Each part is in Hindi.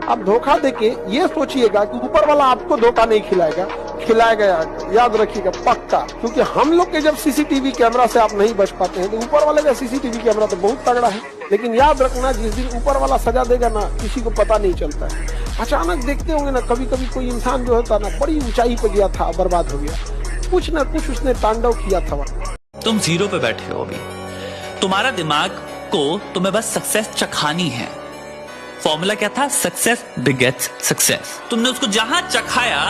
आप धोखा देके ये सोचिएगा कि ऊपर वाला आपको धोखा नहीं खिलाएगा, खिलाएगा याद रखिएगा पक्का। क्योंकि हम लोग के जब सीसीटीवी कैमरा से आप नहीं बच पाते हैं तो ऊपर वाले का सीसीटीवी कैमरा तो बहुत तगड़ा है। लेकिन याद रखना, जिस दिन ऊपर वाला सजा देगा ना, किसी को पता नहीं चलता है। अचानक देखते होंगे ना, कभी कभी कोई इंसान जो होता ना, बड़ी ऊंचाई पे गया था, बर्बाद हो गया, कुछ ना कुछ उसने तांडव किया था। तुम जीरो पे बैठे हो अभी, तुम्हारा दिमाग को तुम्हें बस सक्सेस चखानी है। फॉर्मूला क्या था? Success begets success. तुमने उसको जहां चखाया,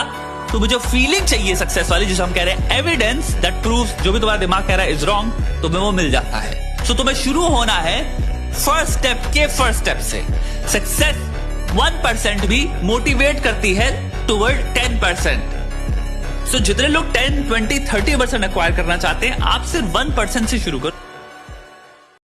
तुम्हें जो फीलिंग चाहिए सक्सेस वाली, जिसे हम कह रहे हैं एविडेंस दैट प्रूव्स जो भी तुम्हारा दिमाग कह रहा है इज रॉन्ग, तुम्हें वो मिल जाता है। सो तुम्हें शुरू होना है फर्स्ट स्टेप से। सक्सेस 1% भी मोटिवेट करती है टुवर्ड 10%। सो जितने लोग 10, 20, 30% एक्वायर करना चाहते हैं, आप सिर्फ 1% से शुरू करो।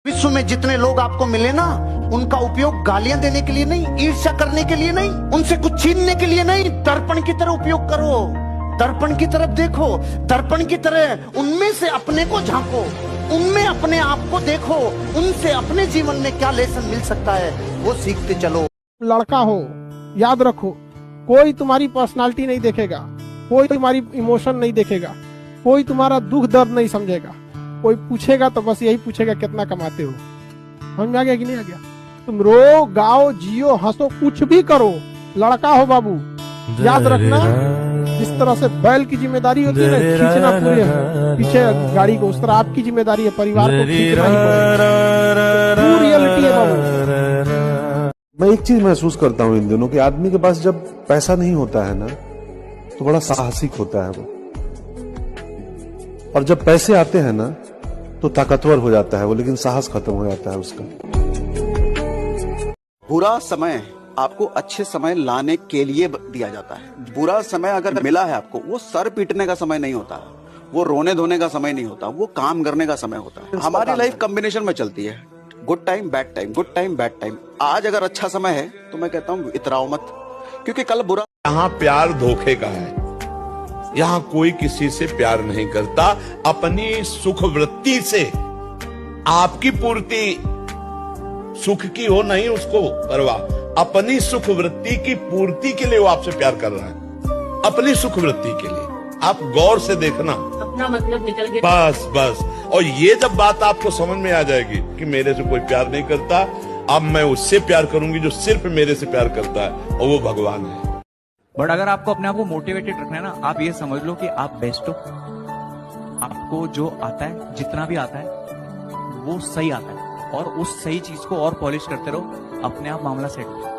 विश्व में जितने लोग आपको मिले ना, उनका उपयोग गालियां देने के लिए नहीं, ईर्ष्या करने के लिए नहीं, उनसे कुछ छीनने के लिए नहीं, दर्पण की तरह उपयोग करो। दर्पण की तरफ देखो, दर्पण की तरह उनमें से अपने को झांको, उनमें अपने आप को देखो, उनसे अपने जीवन में क्या लेसन मिल सकता है वो सीखते चलो। लड़का हो, याद रखो, कोई तुम्हारी पर्सनालिटी नहीं देखेगा, कोई तुम्हारी इमोशन नहीं देखेगा, कोई तुम्हारा दुख दर्द नहीं समझेगा। कोई पूछेगा तो बस यही पूछेगा कितना कमाते हो। समझ में आ गया कि नहीं आ गया? तुम रो, गाओ, जियो, हंसो, कुछ भी करो, लड़का हो बाबू। याद रखना, जिस तरह से बैल की जिम्मेदारी होती है ना खींचना पूरे पीछे गाड़ी को, उस तरह आपकी जिम्मेदारी है परिवार को खींचना ही पड़ेगा। ट्रू रियलिटी है बाबू। मैं एक चीज महसूस करता हूँ इन दिनों कि आदमी के पास जब पैसा नहीं होता है ना, तो बड़ा साहसिक होता है वो, और जब पैसे आते हैं ना तो ताकतवर हो जाता है वो, लेकिन साहस खत्म हो जाता है उसका। बुरा समय आपको अच्छे समय लाने के लिए दिया जाता है। बुरा समय अगर मिला है आपको, वो सर पीटने का समय नहीं होता, वो रोने धोने का समय नहीं होता, वो काम करने का समय होता है। हमारी लाइफ कॉम्बिनेशन में चलती है, good time bad time, good time bad time. आज अगर अच्छा समय है तो मैं कहता हूँ इतराओ मत, क्योंकि कल बुरा। यहाँ प्यार धोखे का है, यहाँ कोई किसी से प्यार नहीं करता। अपनी सुख वृत्ति से आपकी पूर्ति, सुख की हो नहीं उसको परवाह, अपनी सुख वृत्ति की पूर्ति के लिए वो आपसे प्यार कर रहा है, अपनी सुख वृत्ति के लिए। आप गौर से देखना, अपना मतलब निकल गया। बस। और ये जब बात आपको समझ में आ जाएगी कि मेरे से कोई प्यार नहीं करता, अब मैं उससे प्यार करूंगी जो सिर्फ मेरे से प्यार करता है, और वो भगवान है। बट अगर आपको अपने आप को मोटिवेटेड रखना है ना, आप ये समझ लो कि आप बेस्ट हो। आपको जो आता है, जितना भी आता है वो सही आता है, और उस सही चीज को और पॉलिश करते रहो, अपने आप मामला सेट हो।